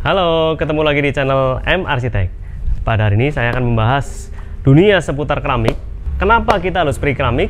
Halo, ketemu lagi di channel M Arsitek. Pada hari ini saya akan membahas dunia seputar keramik. Kenapa kita harus pilih keramik?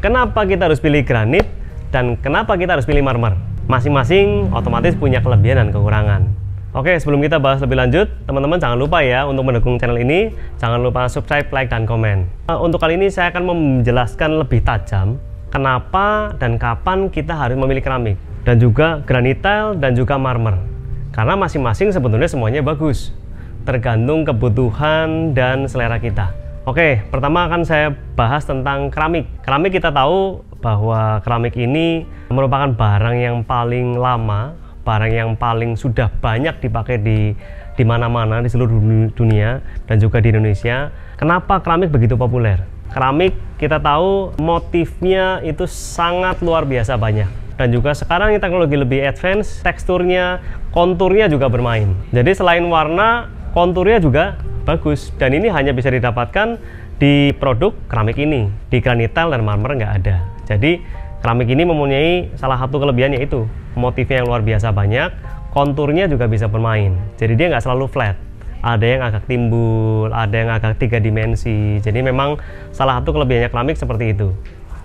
Kenapa kita harus pilih granit? Dan kenapa kita harus pilih marmer? Masing-masing otomatis punya kelebihan dan kekurangan. Oke, sebelum kita bahas lebih lanjut, teman-teman jangan lupa ya untuk mendukung channel ini. Jangan lupa subscribe, like, dan komen. Untuk kali ini saya akan menjelaskan lebih tajam kenapa dan kapan kita harus memilih keramik. Dan juga granit tile dan juga marmer. Karena masing-masing sebetulnya semuanya bagus, tergantung kebutuhan dan selera kita. Oke, pertama akan saya bahas tentang keramik. Keramik kita tahu bahwa keramik ini merupakan barang yang paling lama, barang yang paling sudah banyak dipakai di mana-mana di seluruh dunia dan juga di Indonesia. Kenapa keramik begitu populer? Keramik kita tahu motifnya itu sangat luar biasa banyak. Dan juga sekarang teknologi lebih advance, teksturnya, konturnya juga bermain. Jadi selain warna, konturnya juga bagus. Dan ini hanya bisa didapatkan di produk keramik ini. Di granit tile dan marmer nggak ada. Jadi keramik ini mempunyai salah satu kelebihannya itu, motifnya yang luar biasa banyak, konturnya juga bisa bermain. Jadi dia nggak selalu flat. Ada yang agak timbul, ada yang agak 3 dimensi. Jadi memang salah satu kelebihannya keramik seperti itu.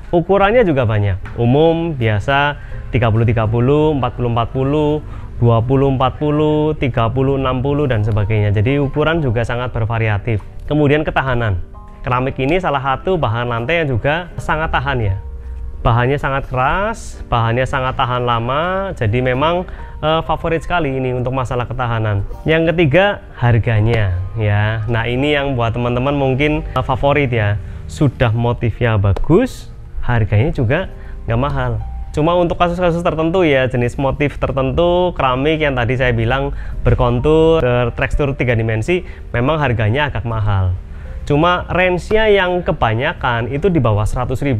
Ukurannya juga banyak, umum, biasa, 30-30, 40-40, 20-40, 30-60, dan sebagainya. Jadi ukuran juga sangat bervariatif. Kemudian ketahanan. Keramik ini salah satu bahan lantai yang juga sangat tahan ya. Bahannya sangat keras, bahannya sangat tahan lama, jadi memang favorit sekali ini untuk masalah ketahanan. Yang ketiga, harganya ya. Nah ini yang buat teman-teman mungkin favorit ya. Sudah motifnya bagus, harganya juga nggak mahal. Cuma untuk kasus-kasus tertentu ya, jenis motif tertentu keramik yang tadi saya bilang berkontur, tekstur 3 dimensi, memang harganya agak mahal. Cuma range-nya yang kebanyakan itu di bawah 100.000.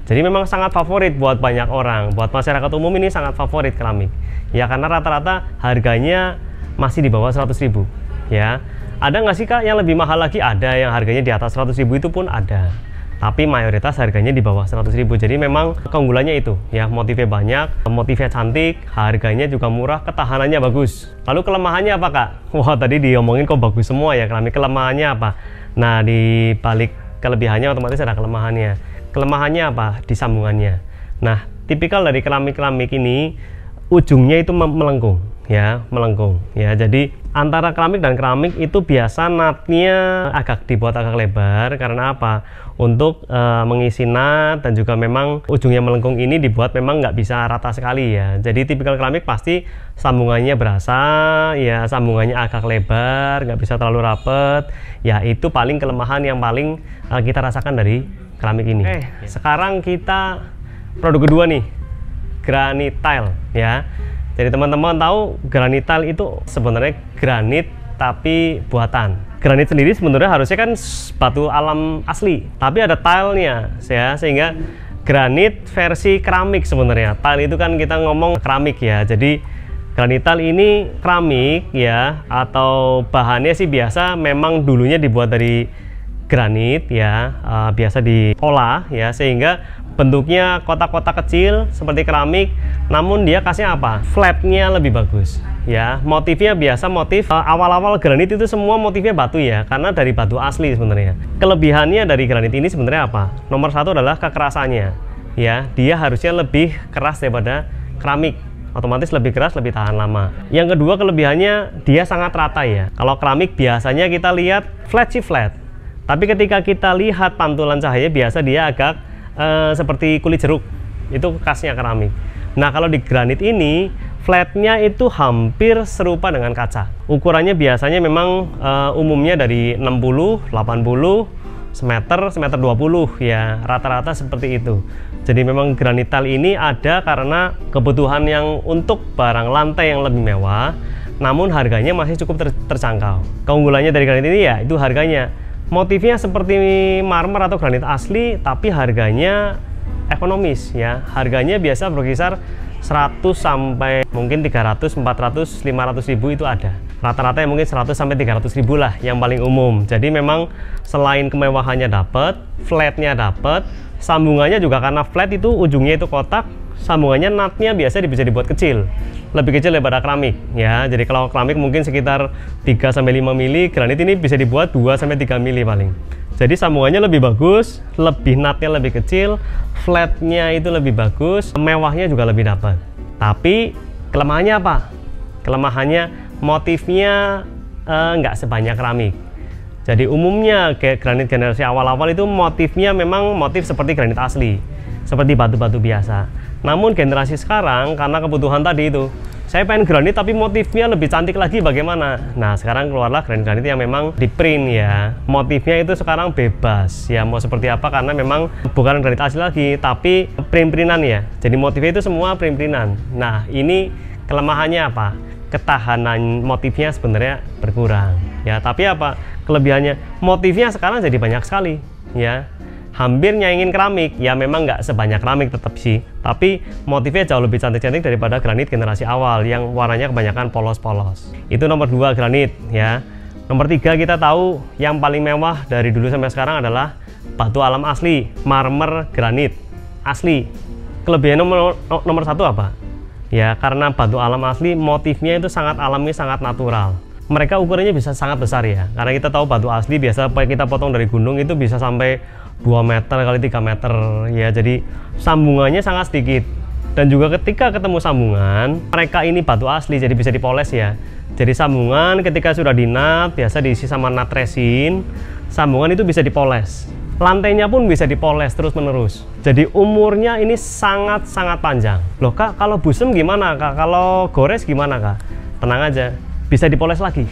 Jadi memang sangat favorit buat banyak orang, buat masyarakat umum ini sangat favorit keramik. Ya karena rata-rata harganya masih di bawah 100.000 ya. Ada nggak sih Kak yang lebih mahal lagi? Ada yang harganya di atas 100.000 itu pun ada. Tapi mayoritas harganya di bawah 100.000. Jadi memang keunggulannya itu ya, motifnya banyak, motifnya cantik, harganya juga murah, ketahanannya bagus. Lalu kelemahannya apa Kak? Wah tadi diomongin kok bagus semua ya keramik. Kelemahannya apa? Nah di balik kelebihannya otomatis ada kelemahannya. Kelemahannya apa? Di sambungannya. Nah tipikal dari keramik-keramik ini ujungnya itu melengkung ya, melengkung ya. Jadi antara keramik dan keramik itu biasa natnya dibuat agak lebar. Karena apa? Untuk mengisi nat, dan juga memang ujungnya melengkung ini dibuat memang nggak bisa rata sekali ya. Jadi tipikal keramik pasti sambungannya berasa ya, sambungannya agak lebar, nggak bisa terlalu rapet ya. Itu paling kelemahan yang paling kita rasakan dari keramik ini. Sekarang kita produk kedua nih, granit tile ya. Jadi teman-teman tahu granit tile itu sebenarnya granit tapi buatan. Granit sendiri sebenarnya harusnya kan batu alam asli, tapi ada tilenya ya, sehingga granit versi keramik sebenarnya. Tile itu kan kita ngomong keramik ya. Jadi granit tile ini keramik ya, atau bahannya sih biasa memang dulunya dibuat dari granit ya, biasa diolah ya, sehingga bentuknya kotak-kotak kecil seperti keramik, namun dia kasih apa? Flatnya lebih bagus ya. Motifnya biasa motif awal-awal granit itu semua motifnya batu ya, karena dari batu asli sebenarnya. Kelebihannya dari granit ini sebenarnya apa? Nomor satu adalah kekerasannya ya, dia harusnya lebih keras daripada keramik, otomatis lebih keras, lebih tahan lama. Yang kedua kelebihannya dia sangat rata ya. Kalau keramik biasanya kita lihat flat sih flat, tapi ketika kita lihat pantulan cahaya biasa dia agak seperti kulit jeruk. Itu khasnya keramik. Nah kalau di granit ini flatnya itu hampir serupa dengan kaca. Ukurannya biasanya memang umumnya dari 60, 80, semeter 20 ya, rata-rata seperti itu. Jadi memang granit tile ini ada karena kebutuhan yang untuk barang lantai yang lebih mewah, namun harganya masih cukup terjangkau. Keunggulannya dari granit ini ya itu harganya. Motifnya seperti marmer atau granit asli, tapi harganya ekonomis ya. Harganya biasa berkisar 100 sampai mungkin 300, 400, 500 ribu itu ada. Rata-rata yang mungkin 100 sampai 300 ribu lah yang paling umum. Jadi memang selain kemewahannya dapat, flatnya dapat, sambungannya juga karena flat itu ujungnya itu kotak, sambungannya nutnya biasa bisa dibuat kecil, lebih kecil daripada keramik ya. Jadi kalau keramik mungkin sekitar 3-5 mili, granit ini bisa dibuat 2-3 mili paling. Jadi sambungannya lebih bagus, lebih nutnya lebih kecil, flatnya itu lebih bagus, mewahnya juga lebih dapat. Tapi kelemahannya apa? Kelemahannya motifnya nggak sebanyak keramik. Jadi umumnya granit generasi awal-awal itu motifnya memang motif seperti granit asli, seperti batu-batu biasa. Namun generasi sekarang karena kebutuhan tadi itu, saya pengen granit tapi motifnya lebih cantik lagi, bagaimana? Nah sekarang keluarlah granit-granit yang memang di print ya. Motifnya itu sekarang bebas ya, mau seperti apa, karena memang bukan granit asli lagi tapi print-printan ya. Jadi motifnya itu semua print-printan. Nah ini kelemahannya apa? Ketahanan motifnya sebenarnya berkurang ya. Tapi apa kelebihannya? Motifnya sekarang jadi banyak sekali ya, hampir nyaingin keramik ya. Memang nggak sebanyak keramik tetap sih, tapi motifnya jauh lebih cantik-cantik daripada granit generasi awal yang warnanya kebanyakan polos-polos. Itu nomor 2 granit ya. Nomor 3 kita tahu yang paling mewah dari dulu sampai sekarang adalah batu alam asli, marmer granit asli. Kelebihan nomor 1 apa? Ya karena batu alam asli motifnya itu sangat alami, sangat natural. Mereka ukurannya bisa sangat besar ya, karena kita tahu batu asli biasa kita potong dari gunung itu bisa sampai 2 meter kali 3 meter ya. Jadi sambungannya sangat sedikit, dan juga ketika ketemu sambungan, mereka ini batu asli jadi bisa dipoles ya. Jadi sambungan ketika sudah dinat, biasa diisi sama nut resin, sambungan itu bisa dipoles, lantainya pun bisa dipoles terus menerus. Jadi umurnya ini sangat-sangat panjang. Loh Kak, kalau busem gimana Kak? Kalau gores gimana Kak? Tenang aja, bisa dipoles lagi.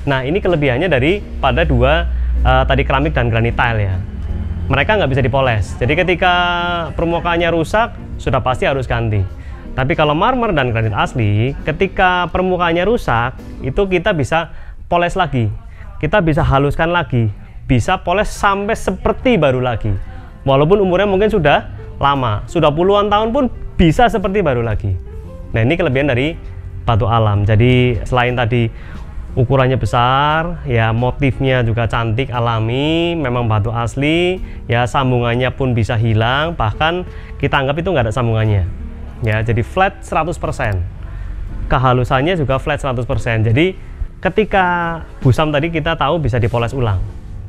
Nah ini kelebihannya daripada 2 tadi keramik dan granit tile ya. Mereka nggak bisa dipoles. Jadi ketika permukaannya rusak, sudah pasti harus ganti. Tapi kalau marmer dan granit asli, ketika permukaannya rusak, itu kita bisa poles lagi. Kita bisa haluskan lagi, bisa poles sampai seperti baru lagi. Walaupun umurnya mungkin sudah lama, sudah puluhan tahun pun bisa seperti baru lagi. Nah ini kelebihan dari batu alam. Jadi selain tadi ukurannya besar ya, motifnya juga cantik, alami, memang batu asli ya, sambungannya pun bisa hilang, bahkan kita anggap itu nggak ada sambungannya ya. Jadi flat 100%, kehalusannya juga flat 100%. Jadi ketika busam tadi kita tahu bisa dipoles ulang,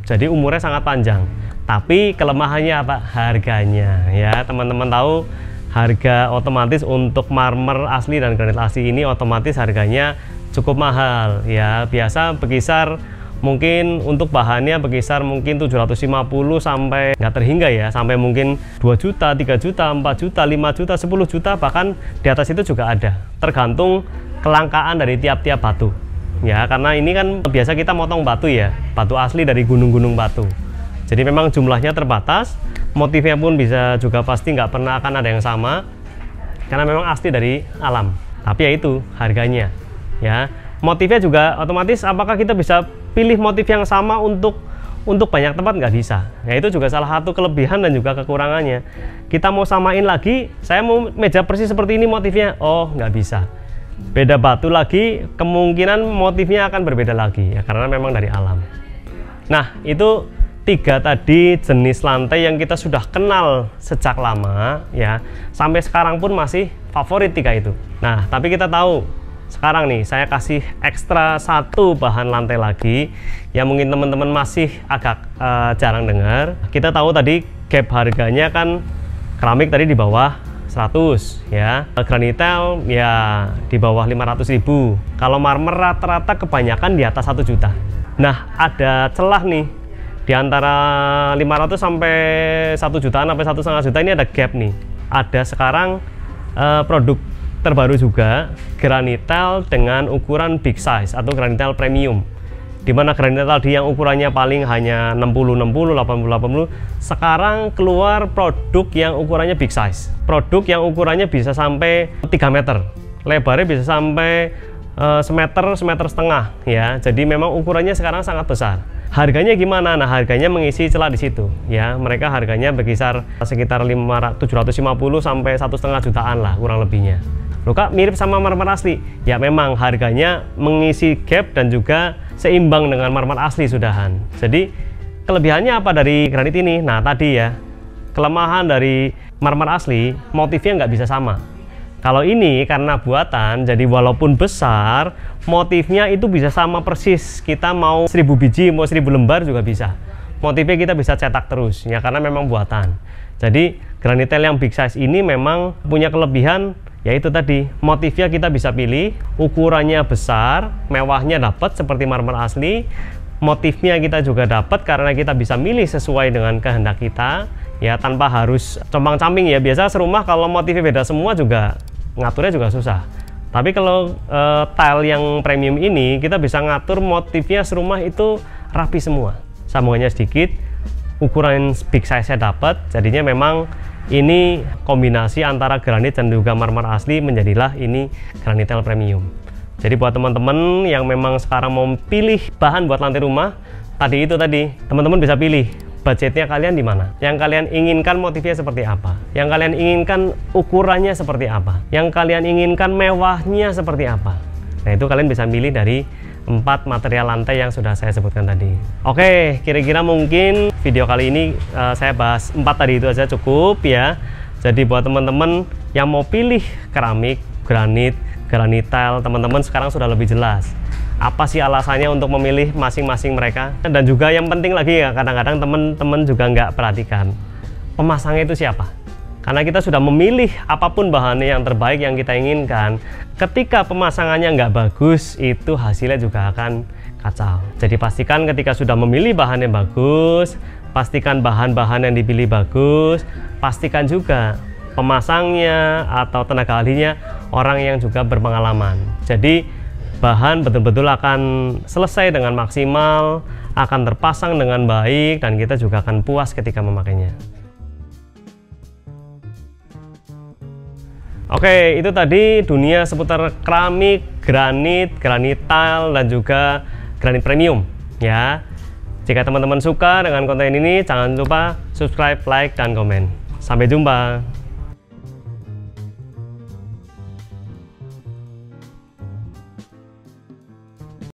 jadi umurnya sangat panjang. Tapi kelemahannya apa? Harganya ya. Teman-teman tahu harga otomatis untuk marmer asli dan granit asli ini otomatis harganya cukup mahal ya. Biasa berkisar mungkin untuk bahannya berkisar mungkin 750 sampai nggak terhingga ya, sampai mungkin 2 juta, 3 juta, 4 juta, 5 juta, 10 juta, bahkan di atas itu juga ada, tergantung kelangkaan dari tiap-tiap batu ya. Karena ini kan biasa kita motong batu ya, batu asli dari gunung-gunung batu, jadi memang jumlahnya terbatas, motifnya pun bisa juga pasti nggak pernah akan ada yang sama karena memang asli dari alam. Tapi ya itu harganya ya. Motifnya juga otomatis apakah kita bisa pilih motif yang sama untuk banyak tempat? Nggak bisa ya. Itu juga salah satu kelebihan dan juga kekurangannya. Kita mau samain lagi, saya mau meja persis seperti ini motifnya, oh nggak bisa. Beda batu lagi, kemungkinan motifnya akan berbeda lagi ya, karena memang dari alam. Nah itu 3 tadi jenis lantai yang kita sudah kenal sejak lama ya, sampai sekarang pun masih favorit 3 itu. Nah tapi kita tahu sekarang nih saya kasih ekstra 1 bahan lantai lagi yang mungkin teman-teman masih agak jarang dengar. Kita tahu tadi gap harganya kan keramik tadi di bawah 100 ya, granit tile ya di bawah 500.000. Kalau marmer rata-rata kebanyakan di atas 1 juta. Nah ada celah nih di antara 500 sampai 1 jutaan sampai 1,5 juta, ini ada gap nih. Ada sekarang produk terbaru juga granit tile dengan ukuran big size atau granit tile premium, dimana granit tile yang ukurannya paling hanya 60-60, 80-80, sekarang keluar produk yang ukurannya big size, produk yang ukurannya bisa sampai 3 meter, lebarnya bisa sampai semeter setengah ya. Jadi memang ukurannya sekarang sangat besar. Harganya gimana? Nah harganya mengisi celah di situ ya. Mereka harganya berkisar sekitar 750 sampai 1,5 jutaan lah kurang lebihnya. Loh Kak, mirip sama marmer asli? Ya memang harganya mengisi gap dan juga seimbang dengan marmer asli sudahan. Jadi kelebihannya apa dari granit ini? Nah tadi ya, kelemahan dari marmer asli, motifnya nggak bisa sama. Kalau ini karena buatan, jadi walaupun besar, motifnya itu bisa sama persis. Kita mau 1000 biji, mau 1000 lembar juga bisa. Motifnya kita bisa cetak terus, ya karena memang buatan. Jadi granitel yang big size ini memang punya kelebihan, yaitu tadi motifnya kita bisa pilih, ukurannya besar, mewahnya dapat seperti marmer asli, motifnya kita juga dapat karena kita bisa milih sesuai dengan kehendak kita, ya tanpa harus compang-camping ya. Biasa serumah kalau motifnya beda semua juga ngaturnya juga susah. Tapi kalau tile yang premium ini kita bisa ngatur motifnya serumah itu rapi semua. Sambungannya sedikit, ukuran big size-nya dapat, jadinya memang ini kombinasi antara granit dan juga marmer asli menjadilah ini granitel premium. Jadi buat teman-teman yang memang sekarang mau pilih bahan buat lantai rumah, tadi teman-teman bisa pilih budgetnya kalian di mana, yang kalian inginkan motifnya seperti apa, yang kalian inginkan ukurannya seperti apa, yang kalian inginkan mewahnya seperti apa. Nah itu kalian bisa milih dari 4 material lantai yang sudah saya sebutkan tadi. Oke, kira-kira mungkin video kali ini saya bahas 4 tadi itu aja cukup ya. Jadi buat teman-teman yang mau pilih keramik, granit, granitel, teman-teman sekarang sudah lebih jelas apa sih alasannya untuk memilih masing-masing mereka. Dan juga yang penting lagi ya, kadang-kadang teman-teman juga nggak perhatikan pemasangnya itu siapa. Karena kita sudah memilih apapun bahannya yang terbaik yang kita inginkan, ketika pemasangannya nggak bagus, itu hasilnya juga akan kacau. Jadi pastikan ketika sudah memilih bahan yang bagus, pastikan bahan-bahan yang dipilih bagus, pastikan juga pemasangnya atau tenaga ahlinya orang yang juga berpengalaman. Jadi bahan betul-betul akan selesai dengan maksimal, akan terpasang dengan baik, dan kita juga akan puas ketika memakainya. Oke, itu tadi dunia seputar keramik, granit, granitel, dan juga granit premium ya. Jika teman-teman suka dengan konten ini, jangan lupa subscribe, like, dan komen. Sampai jumpa.